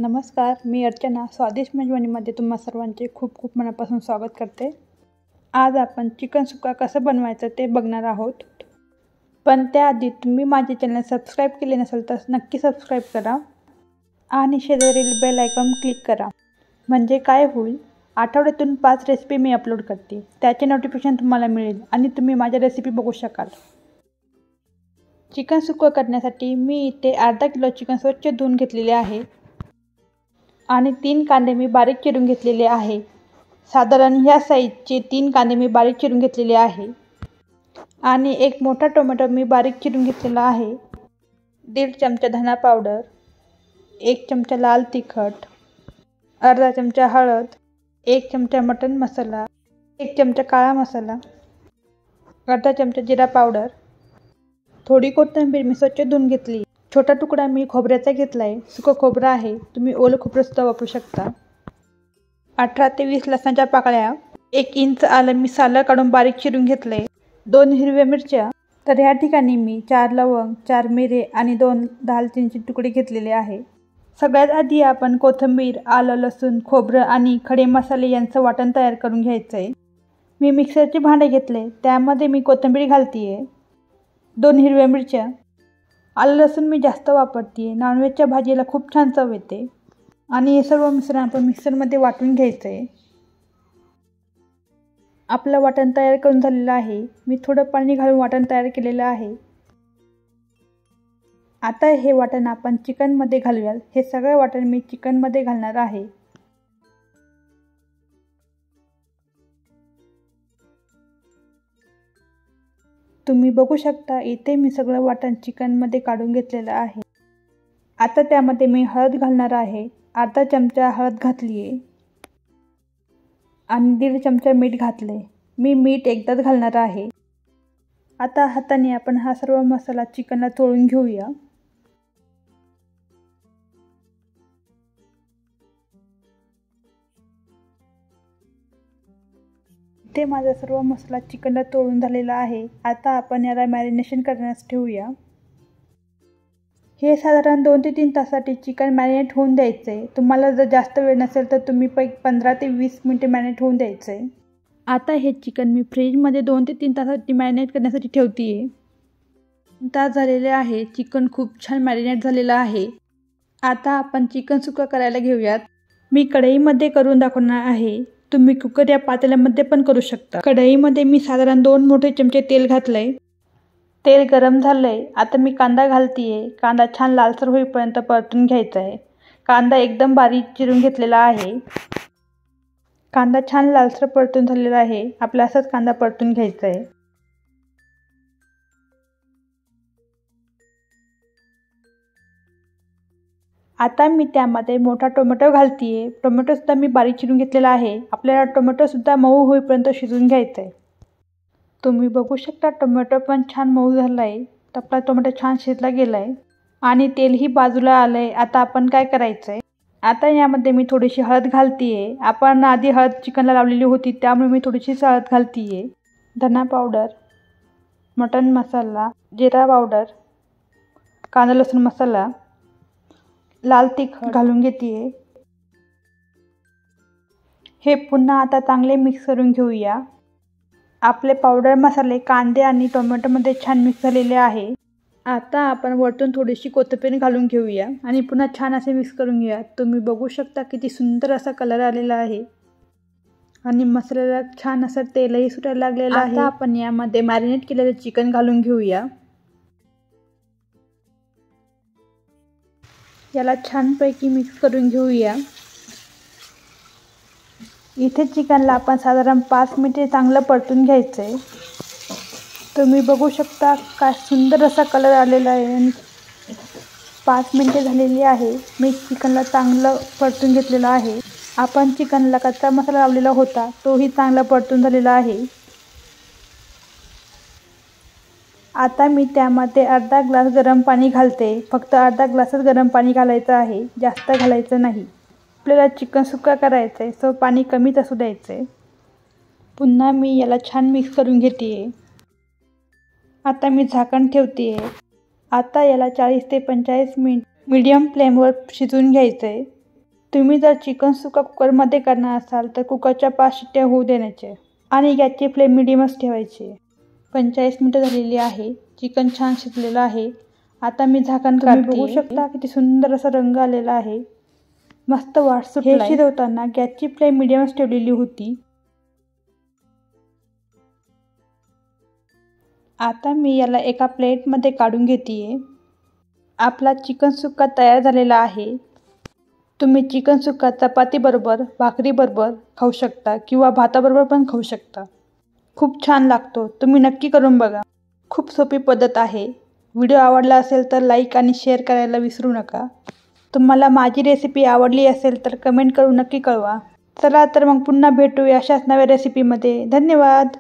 नमस्कार, मी अर्चना स्वादिष्ट मेजवानीमध्ये तुम्हा सर्वांचे खूप खूप मनापासून स्वागत करते। आज आपण चिकन सुक्का कसं बनवायचं ते बघणार आहोत। पण त्याआधी तुम्ही माझे चॅनल सबस्क्राईब केले नसेल तर नक्की सबस्क्राईब करा आणि शेजारील बेल आयकॉन क्लिक करा। म्हणजे काय होईल, आठवड्यातून 5 रेसिपी मी अपलोड करते, त्याचे नोटिफिकेशन तुम्हाला मिळेल आणि तुम्ही माझ्या रेसिपी बघू शकाल। चिकन सुक्का करण्यासाठी मी इथे अर्धा किलो चिकन स्वच्छ धुवून घेतलेले आहे आणि 3 कांदे मी बारीक चिरून घेतलेले आहे। साधारण ह्या साईजचे 3 कांदे मी बारीक चिरून घेतलेले आहे आणि एक मोठा टोमॅटो मी बारीक चिरून घेतलेला आहे। 1.5 चमचा धना पावडर, 1 चमचा लाल तिखट, अर्धा चमचा हळद, 1 चमचा मटन मसाला, 1 चमचा काळा मसाला, अर्धा चमचा जिरा पावडर, थोडी कोथिंबीर मी स्वच्छ धुवून घेतली। छोटा तुकडा मी खोबऱ्याचा घेतला आहे, सुकं खोबरं आहे, तुम्ही ओलं खोबरं सुद्धा वापरू शकता। 18 ते 20 लसणाच्या पाकळ्या, 1 इंच आलं मी सालं काढून बारीक चिरून घेतले, 2 हिरव्या मिरच्या। तर या ठिकाणी मी 4 लवंग, 4 मिरे आणि 2 दालचिनीचे तुकडे घेतलेले आहे। सगळ्यात आधी आपण कोथिंबीर, आलं, लसूण, खोबरं आणि खडे मसाले यांचं वाटण तयार करून घ्यायचं आहे। मी मिक्सरचे भांडे घेतले, त्यामध्ये मी कोथिंबीर घालतीये, 2 हिरव्या मिरच्या, आलं लसूण मी जास्त वापरते, नॉनव्हेजच्या भाजीला खूप छान चव येते। आणि हे सर्व मिश्रण आपण मिक्सरमध्ये वाटून घ्यायचं आहे। आपलं वाटण तयार करून झालेलं आहे, मी थोडं पाणी घालून वाटण तयार केलेलं आहे। आता हे वाटण आपण चिकनमध्ये घालूयात। हे सगळं वाटण मी चिकनमध्ये घालणार आहे। तुम्ही बघू शकता, इथे मी सगळं वाटण चिकनमध्ये काढून घेतलेलं आहे। आता त्यामध्ये मी हळद घालणार आहे, अर्धा चमचा हळद घातली आहे आणि 1.5 चमचा मीठ घातले। मी मीठ एकदाच घालणार आहे। आता हाताने आपण हा सर्व मसाला चिकनला चोळून घेऊया। इथे माझा सर्व मसाला चिकनला तोडून झालेला आहे। आता आपण याला मॅरिनेशन करण्यास ठेवूया। हे साधारण 2 ते 3 तासासाठी चिकन मॅरिनेट होऊन द्यायचं आहे। तुम्हाला जर जास्त वेळ नसेल तर तुम्ही 15 ते 20 मिनिटे मॅरिनेट होऊन द्यायचं आहे। आता हे चिकन मी फ्रीजमध्ये 2 ते 3 तासासाठी मॅरिनेट करण्यासाठी ठेवते। तास झालेले आहे, चिकन खूप छान मॅरिनेट झालेलं आहे। आता आपण चिकन सुक्का करायला घेऊयात। मी कढईमध्ये करून दाखवणार आहे, तुम्ही कुकर या पातेल्यामध्ये पण करू शकता। कढईमध्ये मी साधारण 2 मोठे चमचे तेल घातलंय, तेल गरम झालंय। आता मी कांदा घालतीये, कांदा छान लालसर होईपर्यंत परतून घ्यायचा आहे। कांदा एकदम बारीक चिरून घेतलेला आहे। कांदा छान लालसर परतून झालेला आहे, आपला असाच कांदा परतून घ्यायचा आहे। आता मी त्यामध्ये मोठा टोमॅटो घालतीये, टोमॅटो सुद्धा मी बारीक चिरून घेतलेला आहे। आपल्याला टोमॅटो सुद्धा मऊ होईपर्यंत शिजवून घ्यायचं आहे। तुम्ही बघू शकता, टोमॅटो पण छान मऊ झाला आहे, आपला टोमॅटो छान शिजला गेला आहे आणि तेलही बाजूला आलं आहे। आता आपण काय करायचं आहे, आता यामध्ये मी थोडीशी हळद घालतीये। आपण आधी हळद चिकनला लावलेली होती, त्यामुळे मी थोडीशी हळद घालतीये। धना पावडर, मटन मसाला, जिरा पावडर, कांदा लसूण मसाला, लाल तिखट घालून घेतीये। हे पुन्हा आता चांगले मिक्स करून घेऊया। आपले पावडर मसाले कांदे आणि टोमॅटोमध्ये छान मिक्स झालेले आहे। आता आपण वरतून थोडीशी कोथिंबीर घालून घेऊया आणि पुन्हा छान असे मिक्स करून घेऊया। तुम्ही बघू शकता किती सुंदर असा कलर आलेला आहे आणि मसाल्याला छान असं तेलही सुटायला लागलेलं आहे। आता आपण यामध्ये मॅरिनेट केलेले चिकन घालून घेऊया। याला छानपैकी मिक्स करून घेऊया। इथे चिकनला आपण साधारण 5 मिनिटे चांगलं परतून घ्यायचं आहे। तुम्ही बघू शकता काय सुंदर असा कलर आलेला आहे आणि 5 मिनिटे झालेली आहे। मी चिकनला चांगलं परतून घेतलेलं आहे। आपण चिकनला कच्चा मसाला लावलेला होता, तोही चांगला परतून झालेला आहे। आता मी त्यामध्ये अर्धा ग्लास गरम पाणी घालते, फक्त अर्धा ग्लासच गरम पाणी घालायचं आहे, जास्त घालायचं नाही। आपल्याला चिकन सुक्का करायचं आहे, सो पाणी कमीच असू द्यायचं आहे। पुन्हा मी याला छान मिक्स करून घेते। आता मी झाकण ठेवते। आता याला 40 ते 45 मिनिट मीडियम फ्लेमवर शिजवून घ्यायचं आहे। तुम्ही जर चिकन सुक्का कुकरमध्ये करणार असाल तर कुकरच्या 5 शिट्ट्या होऊ देण्याचे आणि गॅसची फ्लेम मिडियमच ठेवायची. 45 मिनिटं झालेली आहे. चिकन छान शिजलेलं आहे. आता मी झाकण काढते. बघू शकता किती सुंदर असा रंग आलेला आहे. मस्त वास सुटलाय. हे शिजवताना गॅसची फ्लेम मिडियमच ठेवलेली होती. आता मी याला एका प्लेटमध्ये काढून घेते. आपला चिकन सुक्का तयार झालेला आहे. तुम्ही चिकन सुक्का चपातीबरोबर, भाकरीबरोबर खाऊ शकता किंवा भाताबरोबर पण खाऊ शकता. खूप छान लागतो. तुम्ही नक्की करून बघा. खूप सोपी पद्धत आहे. व्हिडिओ आवडला असेल तर लाईक आणि शेअर करायला विसरू नका. तुम्हाला माझी रेसिपी आवडली असेल तर कमेंट करून नक्की कळवा. चला तर मग पुन्हा भेटूया अशाच नव्या रेसिपीमध्ये. धन्यवाद.